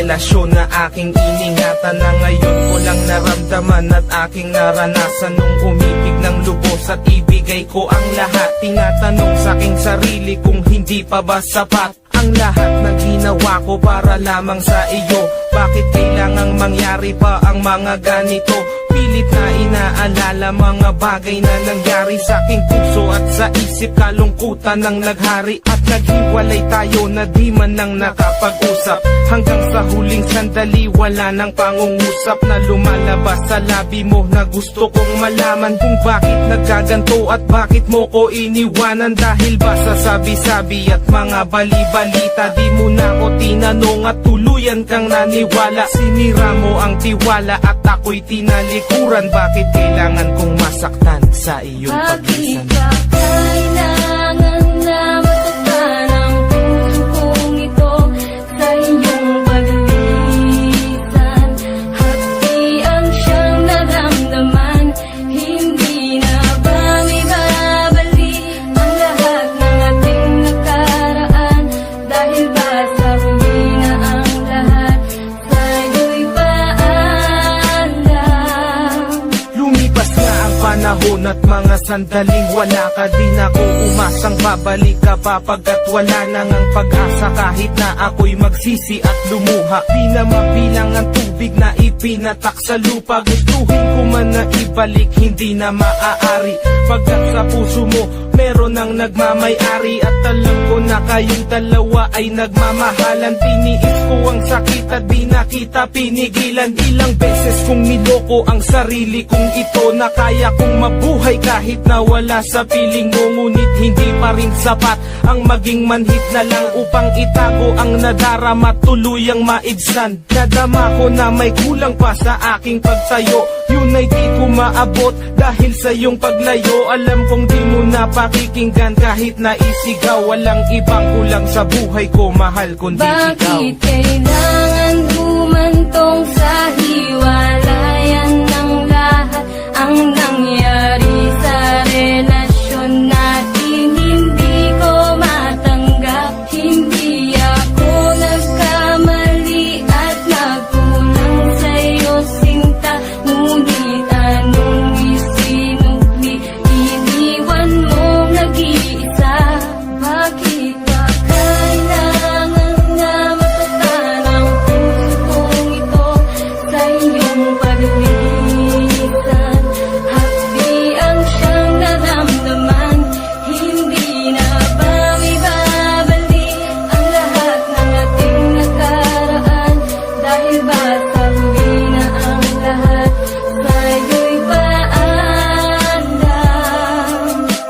relasyon na aking iningatan, na ngayon ko lang naramdaman at aking naranasan. Nung umibig ng lubos at ibigay ko ang lahat, tinatanong sa aking sarili kung hindi pa ba sapat ang lahat ng ginawa ko para lamang sa iyo. Bakit kailangang mangyari pa ang mga ganito? Pilit na inaalala mga bagay na nangyari sa aking puso at sa isip, kalungkutan ng naghari. At naghiwalay tayo na di man lang nakapag-usap, hanggang sa huling sandali wala nang pangungusap na lumalabas sa labi mo, na gusto kong malaman kung bakit nagkaganto at bakit mo ko iniwanan. Dahil ba sa sabi-sabi at mga bali-balita, di mo na ko tinanong at tuluyan kang naniwala. Sinira mo ang tiwala at ako'y tinalikuran. Bakit kailangan kong masaktan sa iyong paglisan? Bakit ba kailangan na masaktan ang puso kong ito sa iyong paglisan? Hati ang siyang naramdaman, hindi na ba may babalik ang lahat ng ating nakaraan? Dahil ba sa huli na ang lahat sa'yo'y paalam? Lumipas na ang panahon at mga sandaling wala ka, di na ko umasang babalik ka pa, pagkat wala nang ang pag-asa. Kahit na ako'y magsisi at lumuha, di na mabilang ang tubig na ipinatak sa lupa. Gustuhin ko man na ibalik, hindi na maaari, pagkat sa puso mo meron ang nagmamay-ari. At alam ko na kayong dalawa ay nagmamahalan. Tiniis ko ang sakit at di na kita pinigilan. Ilang beses kong niloko ang sarili kong ito, na kaya kong mabuhay kahit na wala sa piling mo. Ngunit hindi pa rin sapat ang maging manhid na lang upang itago ang nadarama, tuluyang maibsan. Nadama ko na may kulang pa sa aking pagtayo, yun ay di ko maabot dahil sa iyong paglayo. Alam kong di mo na pakikinggan kahit na isigaw, walang ibang kulang sa buhay ko, mahal, kundi ikaw. Bakit kailangan humantong sa hiwalayan ng lahat ang nangyari sa relasyon natin? Hindi ko matanggap, hindi ako nagkamali at nagkulang sa'yo sinta. Ngunit anong isinukli, iniwan mong nag-iisa. Bakit ba kailangan na masaktan ang puso kong ito sa iyong paglisan? Hati ang siyang naramdaman, hindi na ba may babalik ang lahat ng ating nakaraan? Dahil ba sa huli na ang lahat sa'yo'y paalam?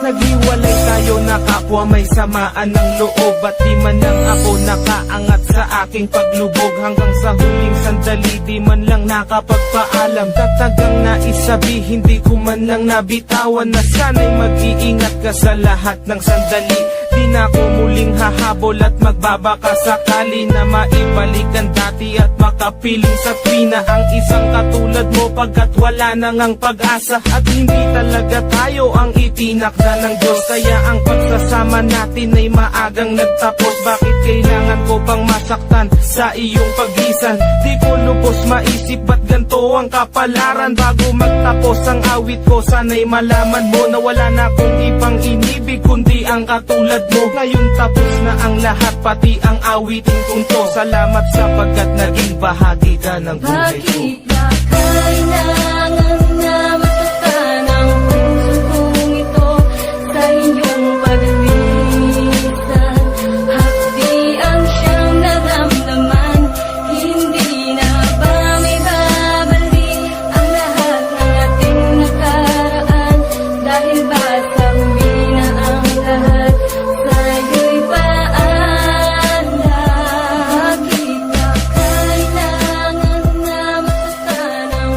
Naghiwalay tayo na kapwa may samaan ng loob, at di man lang ako nakaangat sa aking paglubog. Hanggang sa huling sandali di man lang nakapagpaalam. Tatagang naisabi, hindi ko man lang nabitawan, na sana'y mag-iingat ka sa lahat ng sandali. Di na ako muling hahabol at magbabaka sakali na maibalik ang dati at makapiling sa tuwina ang isang katulad mo, pagkat wala nang ang pag-asa. At hindi talaga tayo ang itinakda ng Diyos, kaya ang pagsasama natin ay maagang nagtapos. Bakit kailangan ko pang masaktan sa iyong paglisan? Di ko lubos maisip ba't ganito ang kapalaran. Bago magtapos ang awit ko, sana'y malaman mo na wala na akong ibang inibig kundi ang katulad mo. Ngayon tapos na ang lahat, pati ang awitin kong to. Salamat sapagkat naging bahagi ka ng buhay ko. Bakit ba kailangan na masaktan ang puso kong ito sa iyong paglisan? Hati ang siyang naramdaman, hindi na ba may babalik ang lahat ng ating nakaraan? Dahil ba sa huli na ang lahat sa'yo'y paalam? Bakit ba kailangan na masaktan ang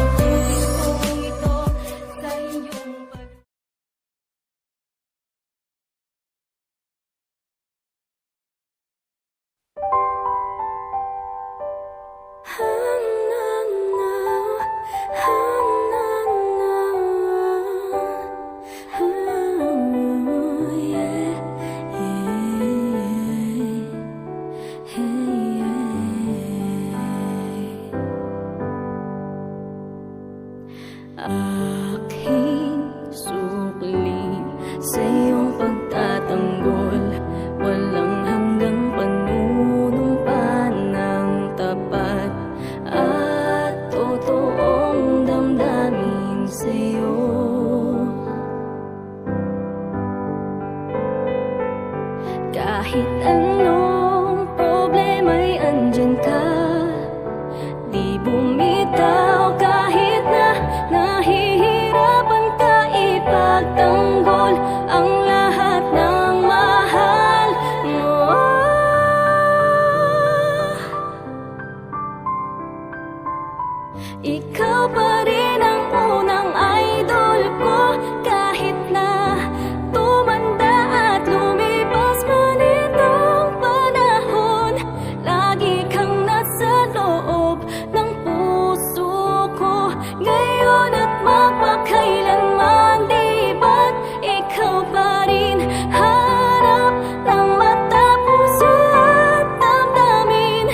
Aking sukli sa iyong pagtatanggol, walang hanggang panunumpa ng tapat at totoong damdamin sa'yo. Kahit anong problema'y andyan ka, di bumitaw kahit na nahihirapan ka ipagtanggol ang lahat ng mahal mo. Ikaw pa rin ang unang idol ko, kahit na tumanda at lumipas man itong panahon. Lagi kang nasa loob ng puso ko, ngayon at mapakailanman. Di ba't ikaw pa rin harap ng mata, puso at damdamin,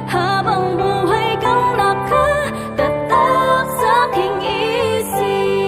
habang buhay kang nakatatak sa aking isip.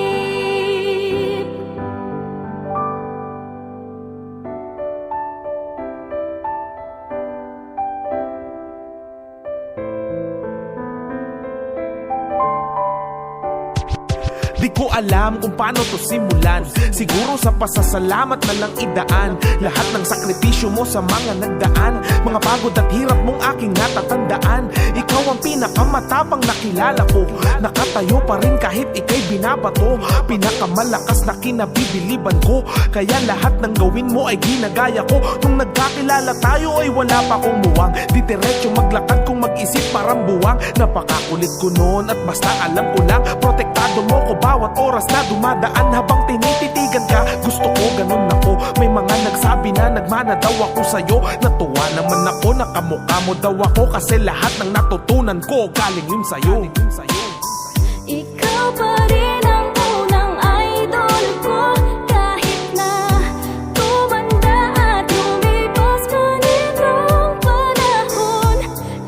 Di ko alam kung paano to simulan, siguro sa pasasalamat na lang idaan lahat ng sakripisyo mo sa mga nagdaan, mga pagod at hirap mong aking natatandaan. Ikaw ang pinakamatapang nakilala ko, nakatayo pa rin kahit ika'y binabato, pinakamalakas na kinabibiliban ko, kaya lahat ng gawin mo ay ginagaya ko. Nung nagkakilala tayo ay wala pa akong muwang, di diretso maglakad kung mag-isip parang buwang. Napakakulit ko noon at basta alam ko lang, protektado mo ko bawat oras na dumadaan habang tinititigan ka. Gusto ko ganun ako, may mga nagsabi na nagmana daw ako sa'yo. Natuwa naman ako, nakamukha mo daw ako, kasi lahat ng natutunan ko galing yun sa'yo. Ikaw pa rin ang unang idol ko, kahit na tumanda at lumipas man itong panahon.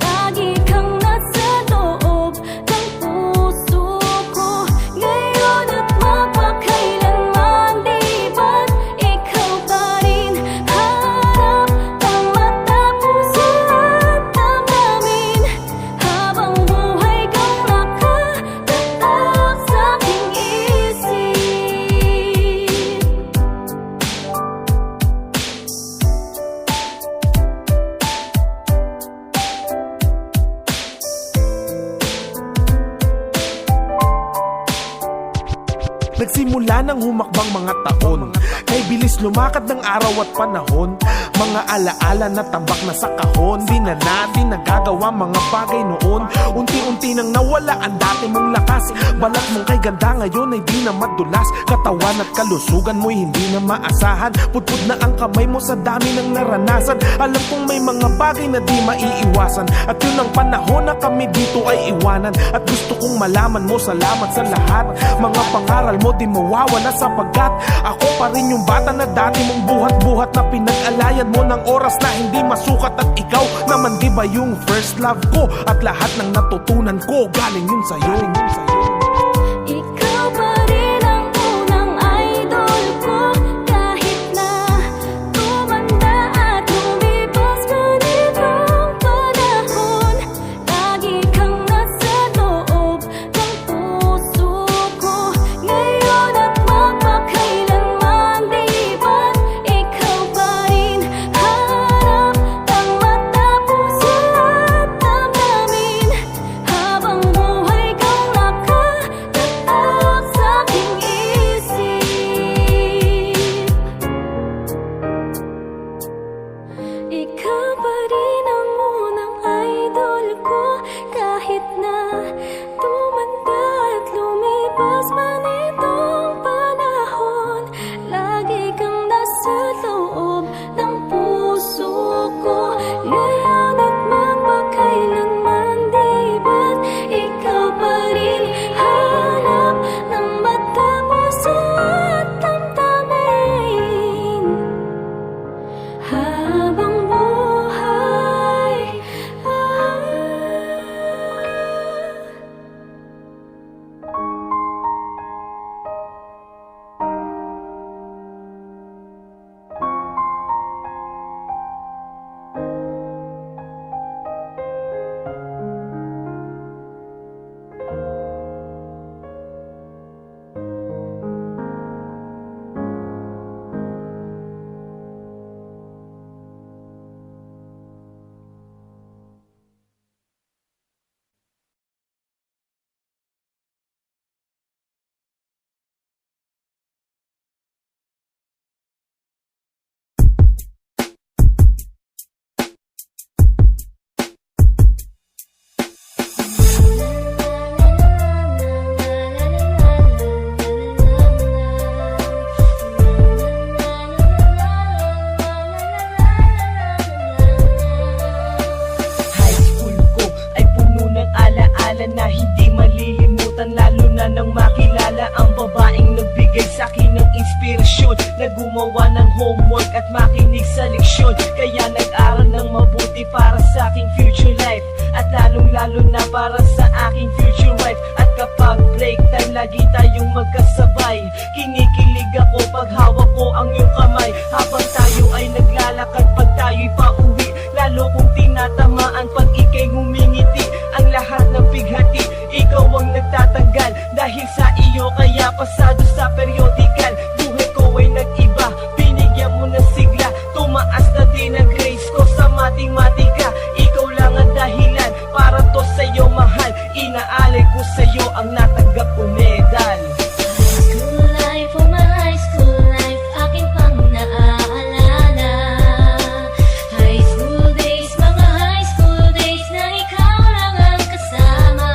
Lagi kang nasa loob ng puso ko, ngayon at mapakailanman. Di ba't ikaw pa rin harap ng mata, puso at damdamin, habang buhay kang nakatatak sa aking isip. Nagsimula ng humakbang mga taon, kay bilis lumakad ng araw at panahon. Mga alaala na tambak na sa kahon, di na natin nagagawa mga bagay noon. Unti-unti nang nawala ang dati mong lakas, balat mong kay ganda ngayon ay di na madulas. Katawan at kalusugan mo'y hindi na maasahan, putput na ang kamay mo sa dami ng naranasan. Alam kong may mga bagay na di maiiwasan, at yun ang panahon na kami dito ay iwanan. At gusto kong malaman mo, salamat sa lahat. Mga pangaral mo di mawawala, sapagkat ako pa rin yung bata na dati mong buhat-buhat, na pinag-alayan mo ng oras na hindi masukat. At ikaw naman di ba yung first love ko, at lahat ng natutunan ko galing yun sa'yo. Ikaw pa rin ang unang idol ko, kahit na tumanda at lumipas man itong panahon. Lagi kang nasa loob ng puso ko, ngayon at mapakailanman. Di ba't ikaw pa rin harap ng mata, puso at damdamin, habang buhay kang nakatatak nang makilala ang babaeng nagbigay sa'kin ng inspirasyon, na gumawa ng homework at makinig sa leksyon. Kaya nag-aral ng mabuti para sa aking future life, at lalong-lalo na para sa aking future wife. At kapag break time, lagi tayong magkasabay. Kinikilig ako pag hawak ko ang iyong kamay, habang tayo ay naglalakad pag tayo'y pauwi. Lalo kong tinatamaan pag ika'y ngumingiti. Ang lahat ng bighati, ikaw ang nagtatanggal. Dahil sa iyo kaya pasado sa periodical. Buhay ko ay nag-iba, binigyan mo ng sigla. Tumaas na din ang grades ko sa matematika. Ikaw lang ang dahilan para to sa'yo mahal. Inaalay ko sa'yo ang natanggap kong medal. High school life, oh my high school life, akin pang naaalala. High school days, mga high school days na ikaw lang ang kasama.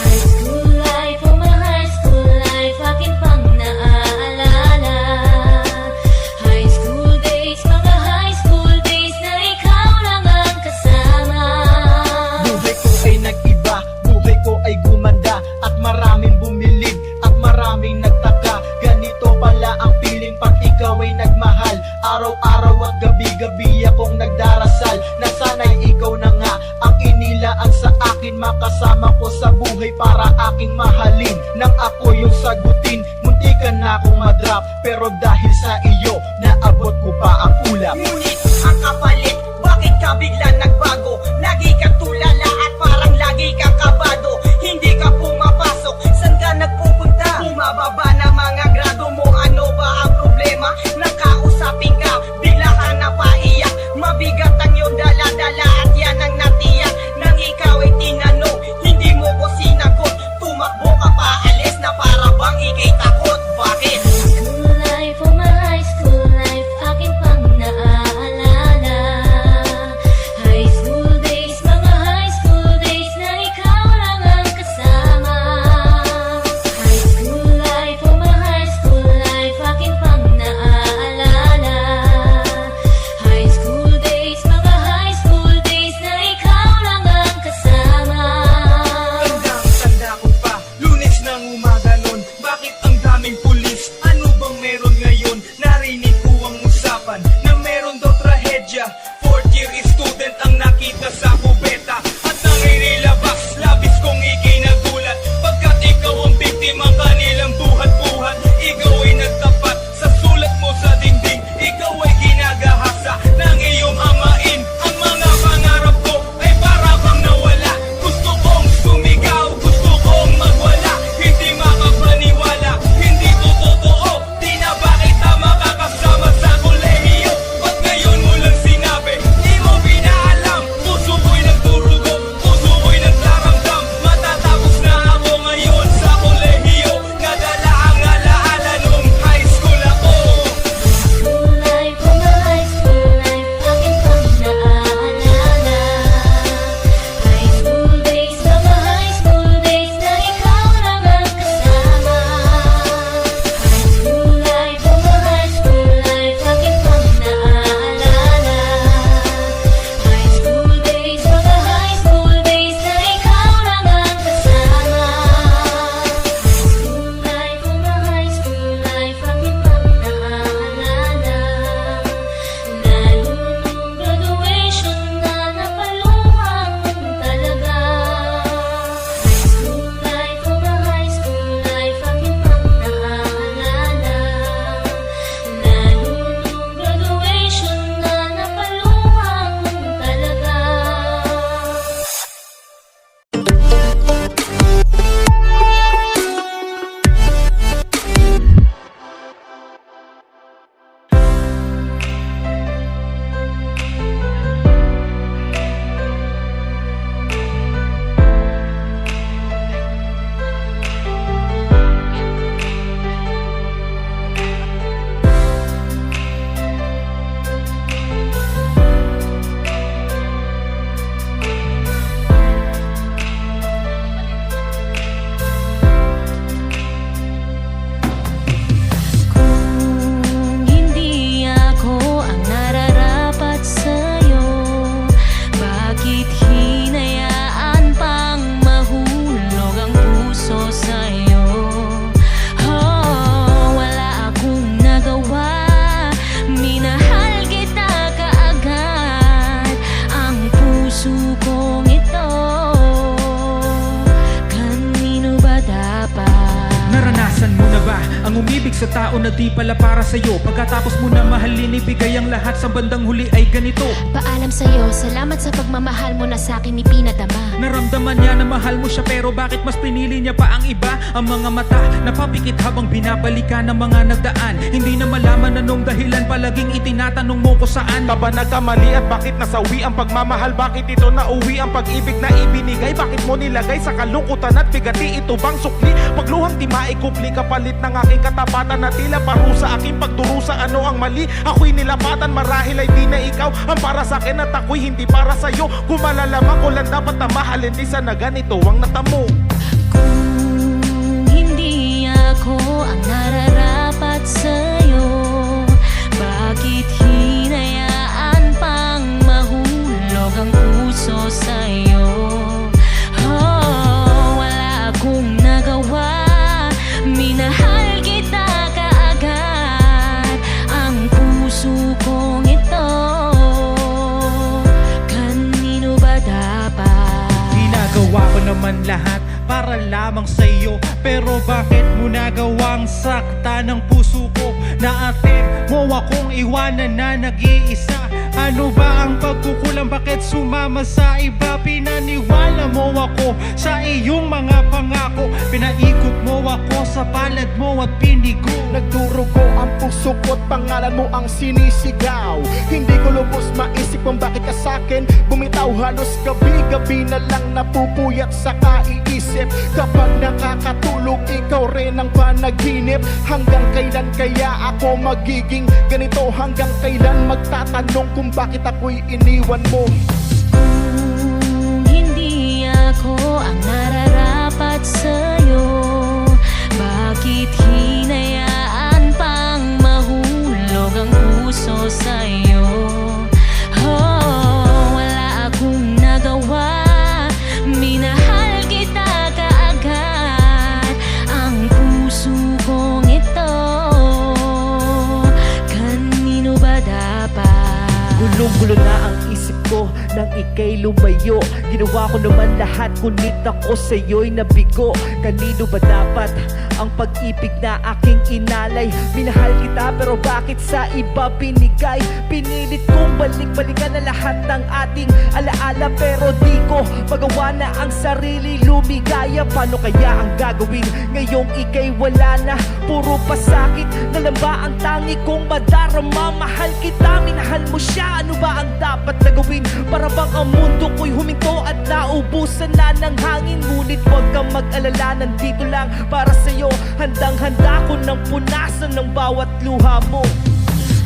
High school life, oh my high school life, akin pang naaalala. High school days, mga high school days na ikaw lang ang kasama. Buhay ko ay nag-iba, buhay ko ay gumanda, at maraming bumilib, at maraming nagtaka. Ganito pala ang feeling pag ikaw ay nagmahal. Araw-araw at gabi-gabi akong nagdarasal, na sana'y ikaw na nga ang inilaan sa akin. Makasama ko sa buhay para aking mahalin. Nang ako yung sagutin, muntikan na akong madrop, pero dahil sa iyo, naabot ko pa ang ulap. Ngunit ang kapalit, bakit ka bigla nagbago? Lagi kang tulala at parang lagi kang kabado. Hindi ka pumapasok, saan ka nagpupunta? Bumababa na mga grado mo, ano ba ang problema? Nakausapin ka, bigla ka napaiyak. Mabigat ang iyong dala-dala at yan ang natiyak. Nang ikaw ay tinanong, hindi mo ko sinagot. Tumakbo ka pa, alis na para bang ikay takot. Bakit? High school life, oh my high school life, akin pang naaalala. High school days, mga high school days na ikaw lang ang kasama. High school life, oh my high school life, akin pang naaalala. High school days, mga high school days na ikaw lang ang kasama. Tanda ko pa, Lunes na ba ang umibig sa tao na di pala para sa'yo? Pagkatapos mo na mahalin, ibigay ang lahat, sa bandang huli ay ganito. Paalam sa'yo, salamat sa pagmamahal mo na sa'kin ipinadama. Naramdaman niya na mahal mo siya, pero bakit mas pinili niya pa ang iba? Ang mga mata napapikit habang binabalikan ng mga nagdaan. Hindi na malaman anong dahilan, palaging itinatanong mo ko saan Ka ba nagkamali at bakit nasawi ang pagmamahal? Bakit ito nauwi ang pag-ibig na ibinigay? Bakit mo nilagay sa kalungkutan at bigati? Ito bang sukli? Pagluhang di maikupli, kapalit ng aking katapatan na tila parusa, aking pagdurusa. Ano ang mali? Ako'y nilapatan, marahil ay di na ikaw ang para sa akin at ako'y hindi para sa'yo. Kung malalaman ko lang dapat na mahalin, di sana ganito ang natamo. Kung hindi ako ang nararapat sa'yo, bakit hinayaan pang mahulog ang puso sa'yo? Oh, wala akong nagawa, minahal kita kaagad. Ang puso kong ito, kanino ba dapat? Ginagawa ko naman lahat para lamang sa'yo, pero bakit mo nagawang sakta ng puso ko? Naatid mo akong iwanan na nag-iisa. Ano ba ang pagkukulang? Bakit sumama sa iba? Pinaniwala mo ako sa iyong mga pangako. Pinaikot mo ako sa palad mo at pinigo. Nagdurugo ang puso ko at pangalan mo ang sinisigaw. Hindi ko lubos maisip kung bakit ka sa'kin bumitaw. Halos gabi-gabi na lang napupuyat sa kaiisip. Kapag nakakatulog, ikaw rin ang panaginip. Hanggang kailan kaya ako magiging ganito? Hanggang kailan magtatanong kung bakit ako'y iniwan mo? Kung hindi ako ang nararapat sa'yo, bakit hinayaan pang mahulog ang puso sa'yo? Oh, wala akong nagawa, minahal kita kaagad. Ang puso kong ito, kanino ba dapat? Gulong-gulo na ang isip ko nang ika'y lumayo. Ginawa ko naman lahat, ngunit ako sa'yo'y nabigo. Kanino ba dapat ang pag-ibig na aking inalay? Minahal kita pero bakit sa iba binigay? Pinilit kong balik-balikan na lahat ng ating alaala, pero di ko magawa na ang sarili lumigaya. Paano kaya ang gagawin ngayong ika'y wala na? Puro pasakit na lang ba ang tangi kong madarama? Mahal kita, minahal mo siya, ano ba ang dapat na gawin? Para bang ang mundo ko'y huminto at naubusan na ng hangin? Ngunit huwag kang mag-alala, nandito lang para sa'yo. Handang-handa ko ng punasan ng bawat luha mo.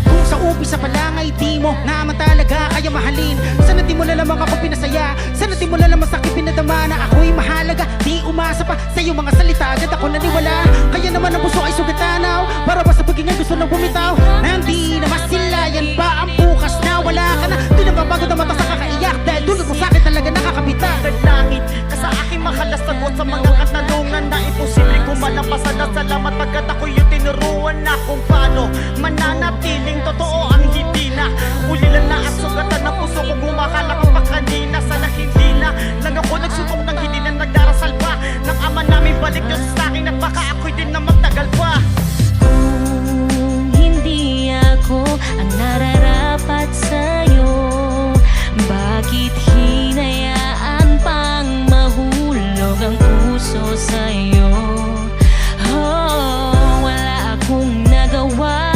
Kung sa umpisa pa lang ay di mo naman talaga kaya mahalin, sana di mo na lamang ako pinasaya. Sana di mo na lamang sa'kin pinadama na ako'y mahalaga. Di umasa pa sa iyong mga salita, agad ako naniwala. Kaya naman ang puso ay sugatanaw, para ba sa pagiging gusto nang bumitaw? Nandi na masilayan ba ang bukas na wala ka na? Di na mapagod ang mata sa kakaiyak, dahil dulot mo sa'kin talaga nakakabita. Langit ka sa aking makalas, sagot sa mga katanungan na imposible kong malampasan. Na salamat pagkat ako'y yung tinuruan na kung paano mananatiling totoo ang hindi na. Ulilan na at sugatan ng puso ko, gumakalak pa kanina. Sana hindi na lang ako nagsubok ng hindi na nagdarasal pa ng ama namin, balik Diyos sa akin at baka ako'y din na magtagal pa. Kung hindi ako ang nararapat sa'yo, bakit hinayaan pang mahulog ang puso sa'yo? Oh, wala akong nagawa,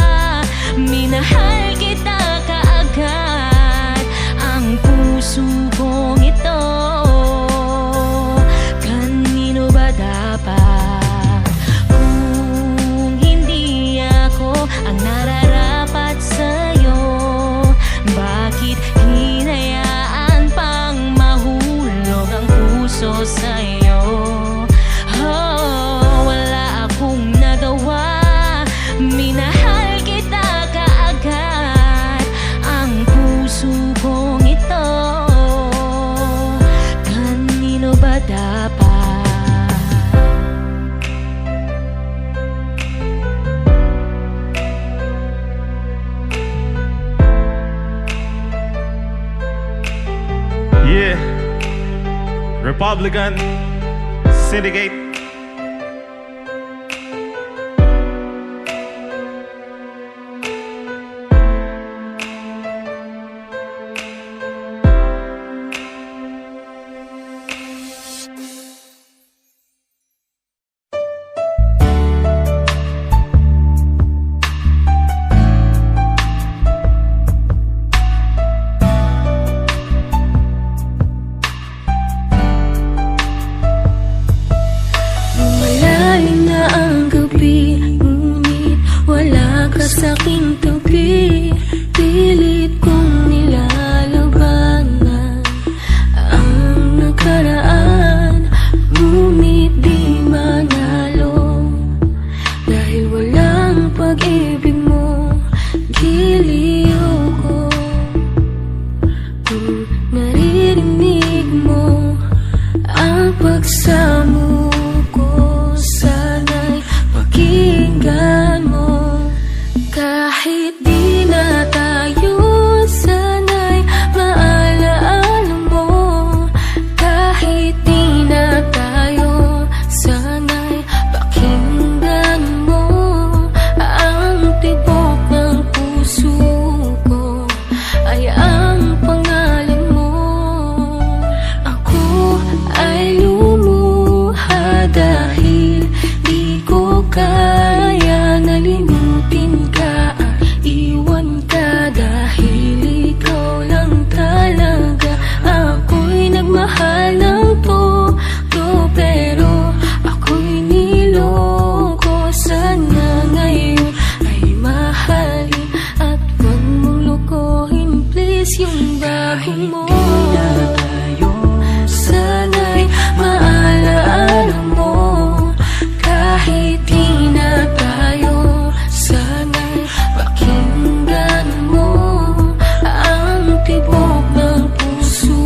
minahal kita kaagad. Ang puso kong ito, kanino ba dapat? Kung hindi ako ang nararapat sa'yo, bakit hinayaan pang mahulog ang puso sa'yo? Oh, wala akong nagawa, minahal kita kaagad. Ang puso kong ito, kanino ba dapat? Yeah, Republican Syndicate. aking tabi, pilit kong nilalabanan ang nakaraan, ngunit di manalo. Dahil walang pag-ibig mo, giliw ko. Kung naririnig mo ang pagsamo ko, sana'y pakinggan mo. Kahit di na tayo, sana'y maalaala mo. Kahit di na tayo, sana'y pakinggan mo. Ang tibok ng puso ko ay ang pangalan mo. Ako ay lumuha dahil di ko kaya nalimutin ka. Iwan ka dahil ikaw lang talaga. Ako'y nagmahal ng todo, pero ako'y niloko. Sana ngayon ay mahalin at huwag mong lukuhin, please, yung bago mo. Sana'y maalaala mo. Kahit di na tayo, sana'y pakinggan mo. Ang tibok ng puso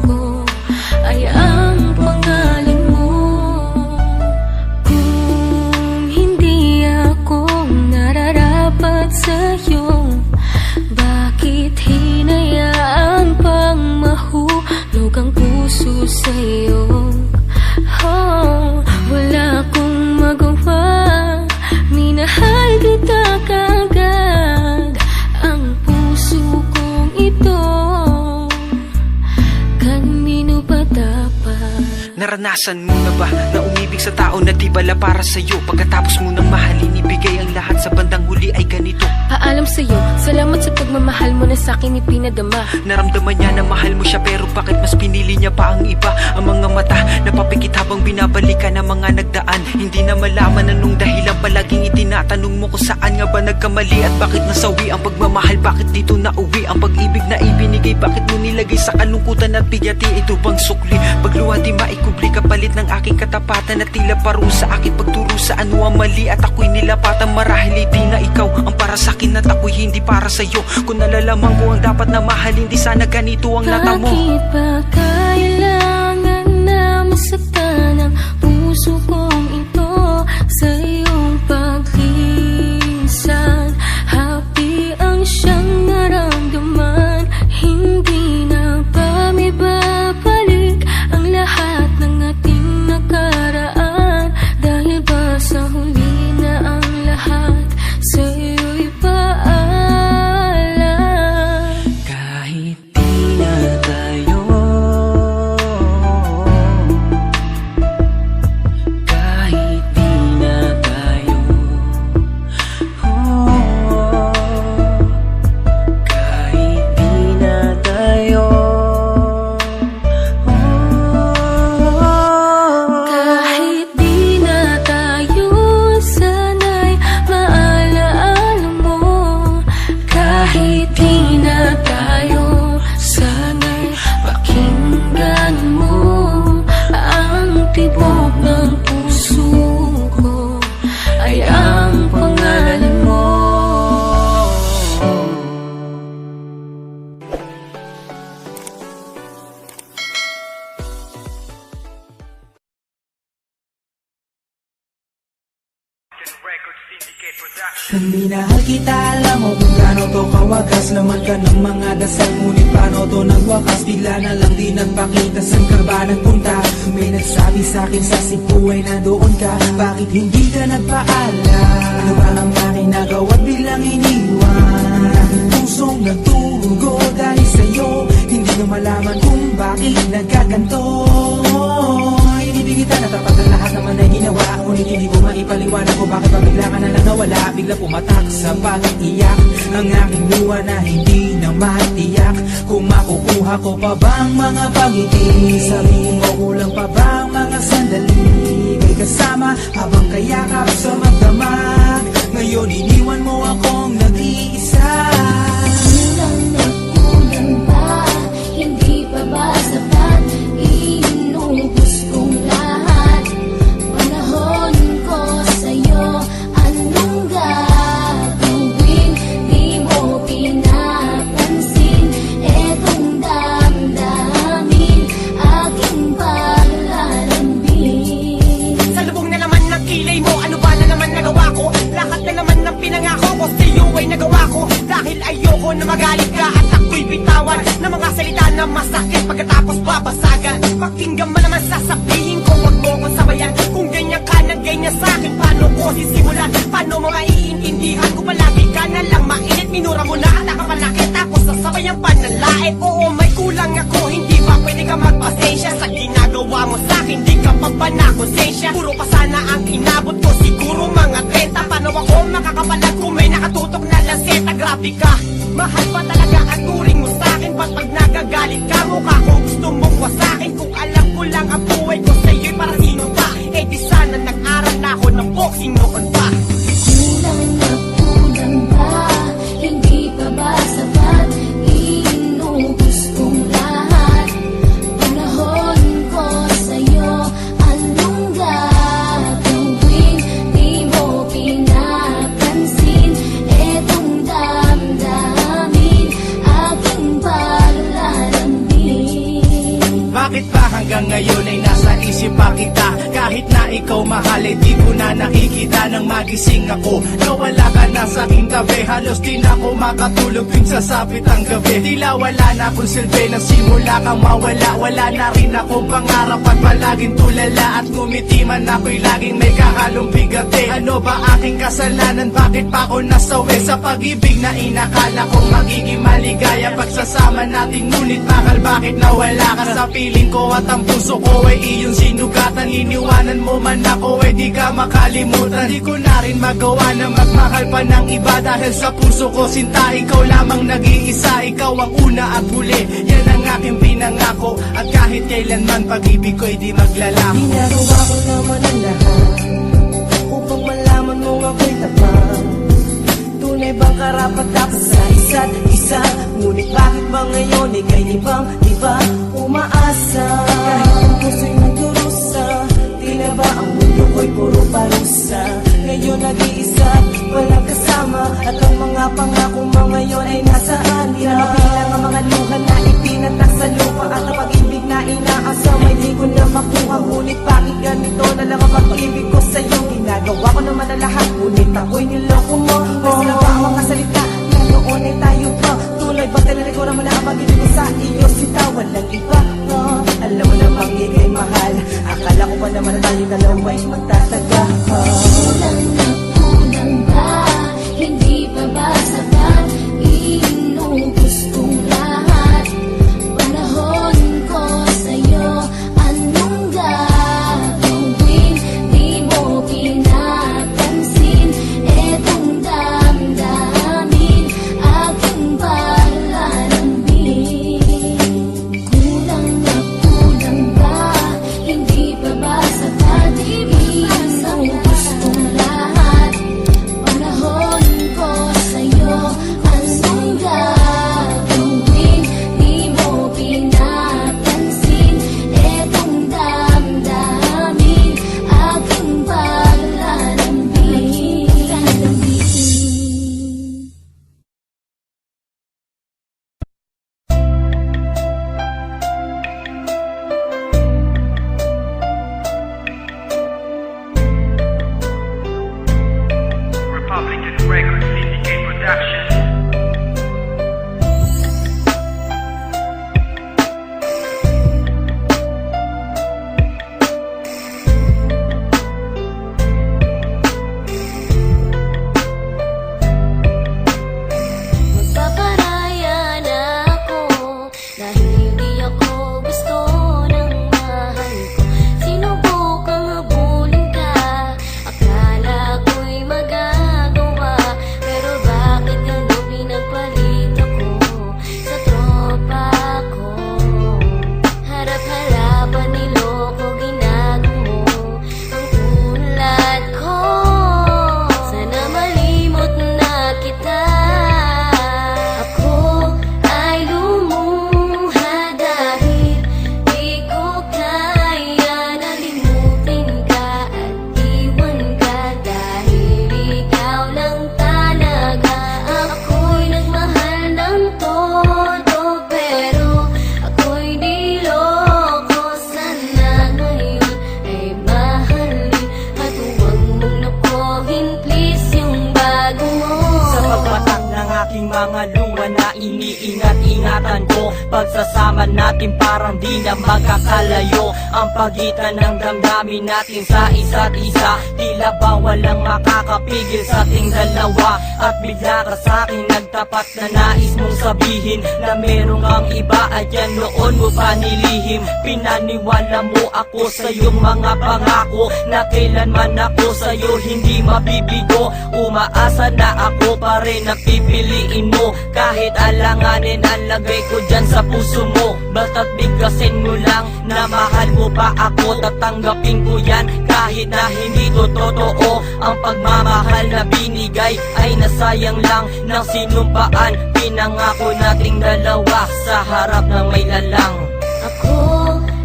ko ay ang pangalan mo. Kung hindi ako nararapat sa'yo, bakit hinayaan pang mahulog ang puso sa'yo? Oh, wala akong magawa, minahal kita kagad. Ang puso kong ito, kanino ba dapat? Naranasan mo na ba na umibig sa tao na di bala para sa'yo? Pagkatapos mo nang mahalin, ibigay ang lahat, sa bandang huli ay ganito. Paalam sa'yo, salamat sa pagmamahal mo na sa'kin ipinadama. Naramdaman niya na mahal mo siya, pero bakit mas pinili niya pa ang iba? Ang mga mata napapikit habang binabalikan ang mga nagdaan. Hindi na malaman anong dahilan, palaging itinatanong mo kung saan nga ba nagkamali. At bakit nasawi ang pagmamahal, bakit dito nauwi ang pag-ibig na ibinigay? Bakit mo nilagay sa kalungkutan at bigati? Ito bang sukli? Pagluha di maikubli, kapalit ng aking katapatan at tila parusa aking pagturo sa ano ang mali. At ako'y nilapatan, marahil hindi na ikaw ang para sa'kin at ako'y hindi para sa'yo. Kung nalalaman mo ang dapat na mahalin, di sana ganito ang natamo. Bakit ba kailangan na masaktan ang puso kong ito sa iyong paglisan? Happy ang siyang naramdaman, hindi na ba may babalik ang lahat ng ating nakaraan? Dahil ba sa huli na ang lahat sa iyo'y paalam? Kahit di na tayo, kahit di na tayo, kahit di na tayo, Kahit di na tayo, sana'y maalaala mo. Kahit di na tayo, sana'y pakinggan mo. Ang tibok ng puso ko ay ang pangalan mo. Kung minahal kita, alam mo kung gaano to kawagas. Laman ka ng mga dasal, ngunit paano to nagwakas? Bigla na lang di nagpakita, saan ka ba nagpunta? May nagsabi sa'kin sa Cebu ay nandoon ka. Bakit hindi ka nagpaalam? Ano ba ang aking nagawa't biglang iniwan? Ang aking pusong nagtugo dahil sa'yo, hindi na malaman kung bakit nagkaganto. Inibig kita na tapat ang lahat naman ay ginawa, ngunit hindi ko maipaliwanag kung bakit pabigla ka na lang nawala. Bigla pumatak sa pag-iyak ang aking luha na hindi na matiyak. Kung makukuha ko pa bang mga pangiti, sabihin mo kulang pa bang mga sandali, may kasama habang kayakap sa magdamag. Ngayon iniwan mo akong na magalit ka at ako'y bitawan ng mga salita na masakit pagkatapos babasagan. Pakinggan mo naman sasabihin ko, wag mo ko sabayan. Kung ganyan ka na ganyan sa'kin, paano ko sisimulan? Paano mo maiintindihan kung palagi ka na lang mainit? Minura mo na at akamalaki tapos sasabayan pa ng lait. Oo, may kulang ako, hindi ba pwede ka magpasensya sa ginagawa mo sa'kin? Di ka pa ba na konsensya? Puro pa sana ang inabot ko, siguro mga 30. Paano ako makakapalag kung may nakatutok na lanseta? Grabe ka, mahal pa talaga ang turing mo sa'kin. Ba't pag nagagalit ka, mukha ko gusto mong wasakin? Kung alam ko lang ang buhay ko sa'yo'y para sino pa? Eh di sana nag-aral na ako ng boxing noon pa. Kulang na kulang ba? Hindi pa ba sapat? Inubos kong lahat. Panahon ko sa'yo, anong gagawin? Di mo pinapansin etong damdamin, aking palalambing. Bakit ba hanggang ngayon ay nasa isip pa kita? Kahit na ikaw mahal, eh di ko na nakikita. Nang magising ako, nawala ka na sa aking tabi. Halos di na ako makatulog tuwing sasapit ang gabi. Tila wala na akong silbi, nang simula kang mawala. Wala na rin akong pangarap at palaging tulala. At ngumiti man ako'y laging may kahalong bigate. Ano ba aking kasalanan? Bakit pa ako nasawi sa pag-ibig na inakala kong magiging maligaya? Pagsasama natin ngunit bakal bakit nawala ka sa piling ko? At ang puso ko ay iyong sinugatan. Iniwanan mo man ako ay di ka makalimutan. Di ko na rin magawa na magmahal pa ng iba. Dahil sa puso ko sinta, ikaw lamang nag-iisa. Ikaw ang una at huli, yan ang aking pinangako. At kahit kailanman pag-ibig ko'y di maglalampo. Ginagawa ko naman ang lahat upang malaman mong ako'y tapat. Tunay bang karapat dapat sa isa't isa? Ngunit bakit ba ngayon ika'y di ba umaasa? Kahit ang puso'y nagdurusa, tila ba ang mundo ko'y puro parusa? Ngayon nag-iisa, walang kasama, at ang mga pangako mo ngayon ay nasaan? Di na mabilang ang mga luha na ipinatak sa lupa, at ang pag-ibig na inaasam ay di ko na makuha. Ngunit bakit ganito na lang ang pag-ibig ko sa'yo? Ginagawa ko naman ang lahat, ngunit ako'y niloko mo. Mas na ba ang mga salita na noon ay tayo pa? Tunay ba tinarikura mo na ang pag-ibig ko sa iyo? Sita, walang iba. Alam mo namang ika'y mahal, akala ko pa naman tayo dalawa'y magtataga. Kulang na kulang ba? Hindi pa ba sapat? Inubos kong lahat. Panahon ko sa'yo, anong gagawin? Di mo pinapansin etong damdamin, aking palalambing. Kulang na kulang ba? Hindi pa ba sapat? Inubos kong lahat. Panahon ko sa'yo, anong gagawin? Di mo pinapansin etong damdamin, aking palalambing. Republican Records, CDK Production. Magpaparaya na ako dahil hindi ako gusto ng mahal ko. Sinubukang habulin ka, akala ko'y magagawa. Pero bakit ano pinagpalit ako sa tropa ko? Harap-harapan niloko, ginagawa mo ang ulat ko. Sana malimot na kita. Ako ay lumuha dahil di ko kaya nalimutin ka at iwan ka. Dahil ikaw lang talaga. Ako'y nagmahal ng todo, pero ako'y niloko. Sana ngayon ay mahalin at huwag mong nakuhin, please, yung bago mo. Sa pagpatak ng aking mga luha, ba na iniingat-ingatan ko? Pagsasama natin parang di na magkakalayo ang pagitan ng damdamin natin sa isa't isa. Tila ba walang makakapigil sa ating dalawa? At bigla ka sa'kin nagtapat na nais mong sabihin na merong kang iba at yan noon mo pa nilihim. Pinaniwala mo ako sa iyong mga pangako na kailanman ako sa'yo hindi mabibigo. Umaasa na ako pa rin na pipiliin mo kahit alanganin ang lagay ko dyan sa puso mo. Basta't bigkasin mo lang na mahal mo pa ako, tatanggapin ko yan kahit na hindi to totoo. Ang pagmamahal na binigay ay nasayang lang ng sinumpaan. Pinangako nating dalawa sa harap ng may lalang. Ako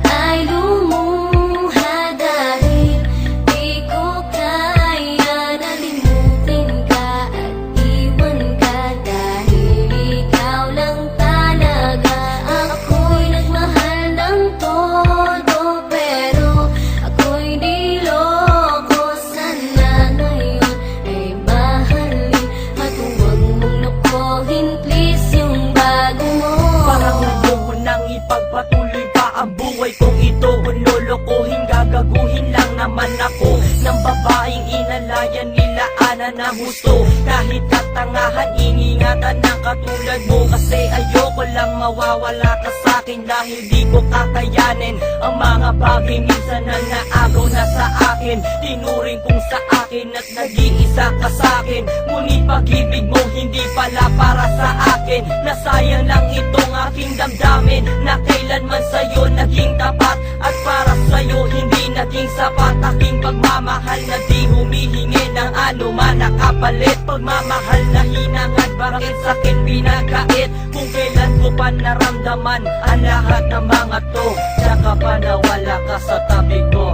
ay lumuha dahil di ko kaya na limutin ka at iwan ka dahil ikaw lang talaga. Ako'y nagmahal ng todo pero ako'y di loko. Sana ngayon ay mahalin at huwag mong nakuhin please yung bago mo. Parang ayoko nang ipagpatuloy pa ang buhay kong ito. Kung lolokohin, gagaguhin lang naman ako ng babaeng inalayan nila ana na husto. Kahit katangahan, iningatan ng katulad mo. Kasi ayoko lang mawawala ka sa'kin dahil di ko kakayanin ang mga bagay minsan na naagaw na sa akin. Tinuring kong sa akin at nag-iisa ka sa'kin. Ngunit pag-ibig mo hindi pala para sa akin. Nasayang lang itong aking damdamin na kailanman sa'yo naging tapat. At para sa'yo hindi naging sapat aking pagmamahal na di humihingi ng anuman na kapalit. Pagmamahal na hinangad, bakit sa'kin pinagkait? Kung kailan ko pa naramdaman ang lahat ng mga to, tsaka pa nawala ka sa tabi ko.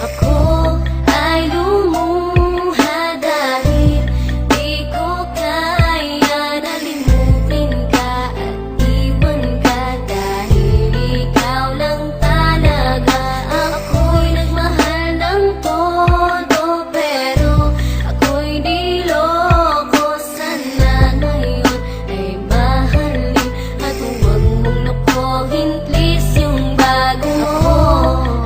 Ako ay lumuha dahil di ko kaya na limutin ka at iwan ka dahil ikaw lang talaga. Ako'y nagmahal ng todo pero ako'y di loko. Sana ngayon ay mahalin at huwag mong nakuhin please yung bago mo.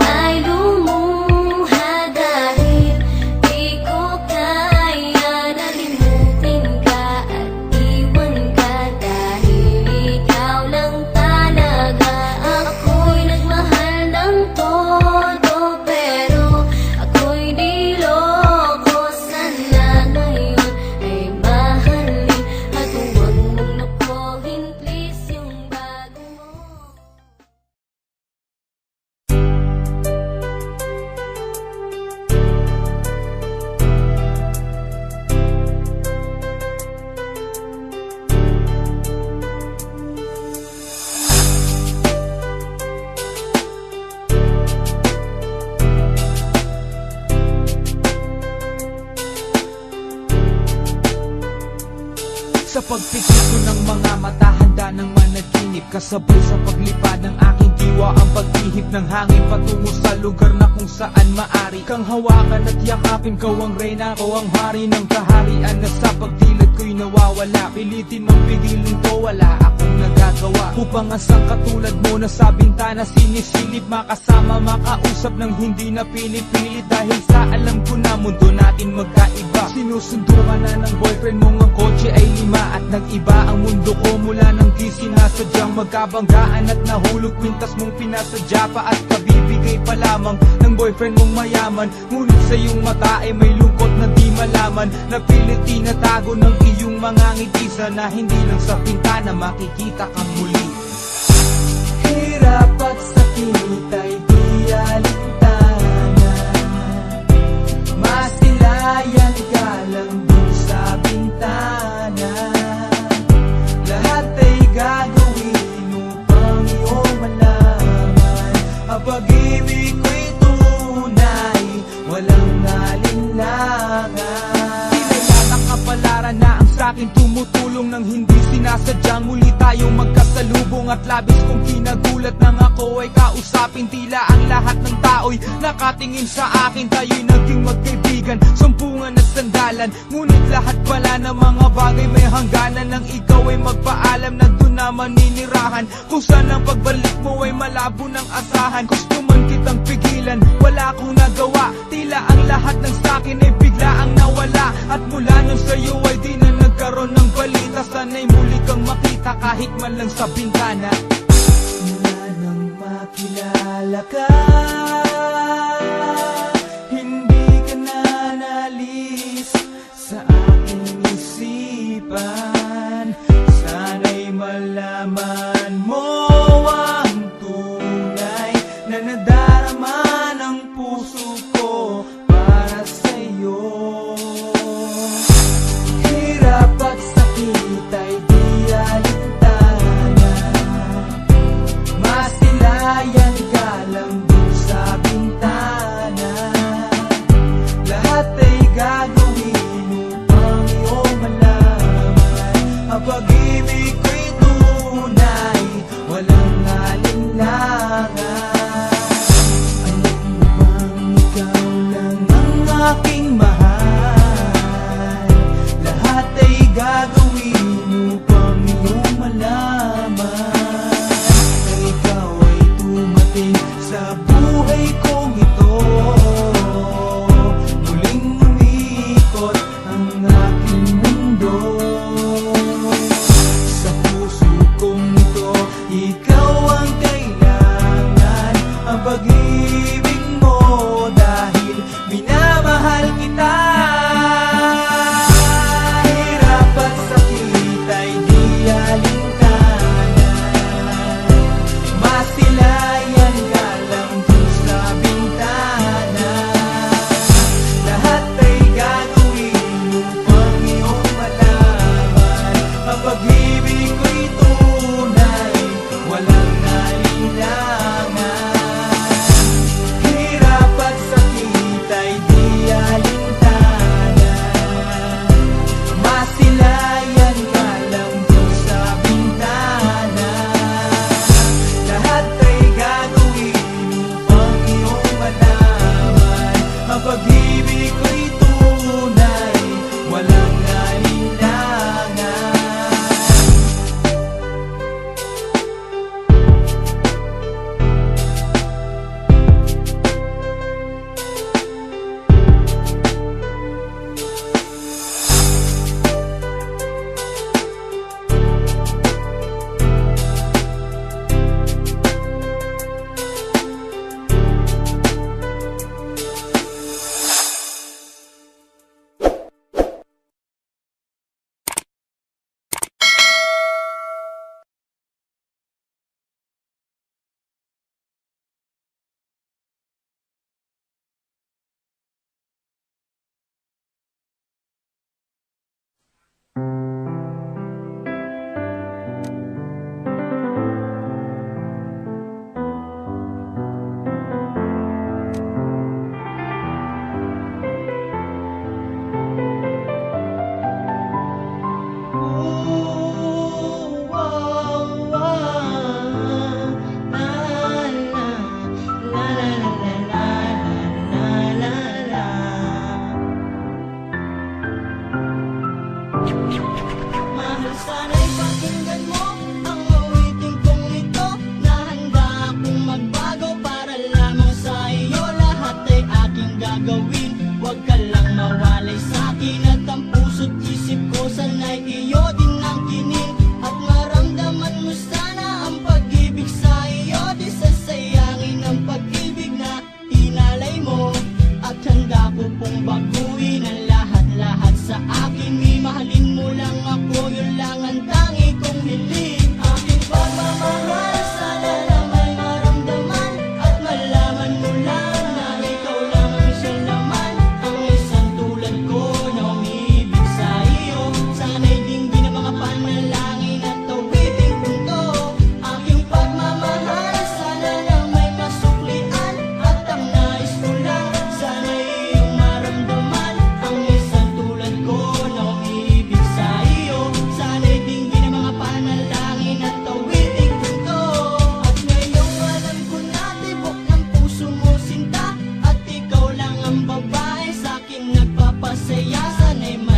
Ay lumuha dahil di ko kaya na limutin ka at iwan ka dahil ikaw lang talaga. Ako'y nagmahal ng todo pero ako'y di loko. Sana ngayon ay mahalin at huwag mong nakuhin please yung bago mo. Sa pagpikit ko ng mga mata, handa ng managinip. Kasabay sa paglipad ng aking diwa, ang pag-ihip ng hangin patungo sa lugar na kung saan maari kang hawakan at yakapin. Kau ang reyna, ko ang hari ng kaharian na sa pagdilid ko'y nawawala. Pilitin mang pigilin to, wala akong nagagawa upang asang katulad mo na sa bintana sinisilip. Makasama, makausap ng hindi na pinipilit dahil sa alam ko na mundo natin magkaiba. Sinusundo ka na ng boyfriend mong ang kotse ay 5 at nag-iba ang mundo ko mula nang di sinasadyang magkabanggaan at nahulog kwintas mong pinasadya pa at kabibigay pa lamang ng boyfriend mong mayaman. Ngunit sa iyong mata ay may lungkot na di malaman, na pilit tinatago ng iyong mga ngiti. Sana hindi lang sa pintana makikita kang muli. Hirap at sakit ay di alintana, mas nilayan ka lang dun sa bintana. Lahat ay gagawin upang iyong malaman ang pag-ibig ko'y tunay, walang alinlangan. Tinayata kapalaran na ang sa'kin tumutulong nang hindi sinasadyang muli tayong magkasalubong. At labis kong kinagulat nang ako ay kausapin. Tila ang lahat ng tao'y nakatingin sa akin. Tayo'y naging magkaibigan, sumpungan at sandali pangalan. Ngunit lahat pala ng mga bagay may hangganan. Nang ikaw ay magpaalam na doon na maninirahan, kung saan ang pagbalik mo ay malabo ng asahan. Gusto man kitang pigilan, wala akong nagawa. Tila ang lahat ng sakin ay bigla ang nawala. At mula nung sa'yo ay di na nagkaroon ng balita. Sana'y muli kang makita kahit man lang sa bintana. Mula nang makilala ka, hindi ka na nalis sa aking isipan. Sana'y malaman mo ang tunay na nadarama ng puso ko para sa'yo. Hirap at sakit ay di alintanan, masilayan ka lang dun sa bintana. Lahat ay gagawin upang iyong malaman ang pag-ibig ko'y tunay, walang alinlangan. Alam mo bang ikaw lang ang aking mahal? Lahat ay gagawin upang iyong malaman na ikaw ay dumating sa buhay kong ito. Muling umikot ang aking mundo. Sa puso kong ito, ikaw ang kailangan, ang pag-ibig mo, dahil minamahal kita. saya sana'y